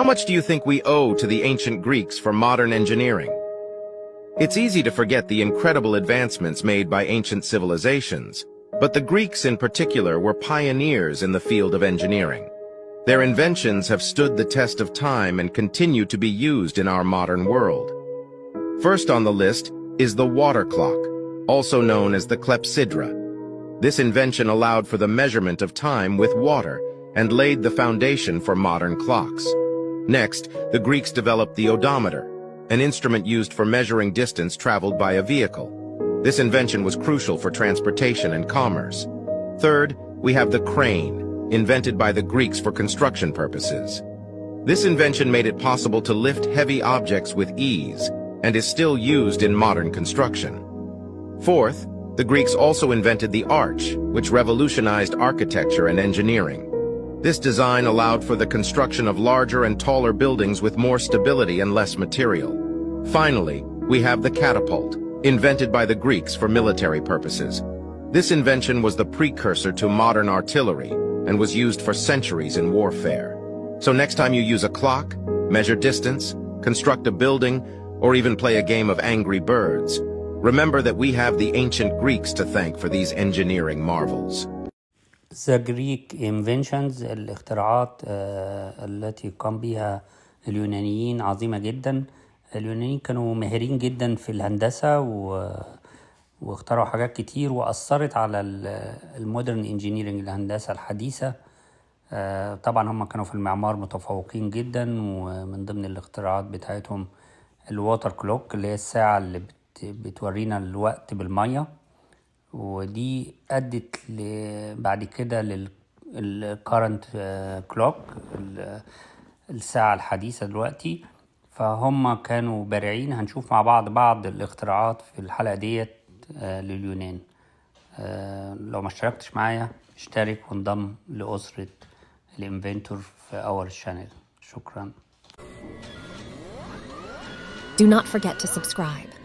How much do you think we owe to the ancient Greeks for modern engineering? It's easy to forget the incredible advancements made by ancient civilizations, but the Greeks in particular were pioneers in the field of engineering. Their inventions have stood the test of time and continue to be used in our modern world. First on the list is the water clock, also known as the clepsydra. This invention allowed for the measurement of time with water and laid the foundation for modern clocks. Next, the Greeks developed the odometer, an instrument used for measuring distance traveled by a vehicle. This invention was crucial for transportation and commerce. Third, we have the crane, invented by the Greeks for construction purposes. This invention made it possible to lift heavy objects with ease and is still used in modern construction. Fourth, the Greeks also invented the arch, which revolutionized architecture and engineering. This design allowed for the construction of larger and taller buildings with more stability and less material. Finally, we have the catapult, invented by the Greeks for military purposes. This invention was the precursor to modern artillery and was used for centuries in warfare. So next time you use a clock, measure distance, construct a building, or even play a game of Angry Birds, remember that we have the ancient Greeks to thank for these engineering marvels. The Greek Inventions الاختراعات التي قام بها اليونانيين عظيمة جدا. اليونانيين كانوا ماهرين جدا في الهندسة واخترعوا حاجات كتير وأثرت على المودرن انجينيرنج الهندسة الحديثة. طبعا هم كانوا في المعمار متفوقين جدا، ومن ضمن الاختراعات بتاعتهم الووتر كلوك اللي هي الساعة اللي بتورينا الوقت بالمية، ودي أدت بعد كده للكارنت كلوك الساعة الحديثة دلوقتي. فهم كانوا بارعين. هنشوف مع بعض الاختراعات في الحلقة ديت لليونان. لو ما اشتركتش معايا اشترك وانضم لأسرة الانفنتور في اور شانل. شكرا. Do not forget to subscribe.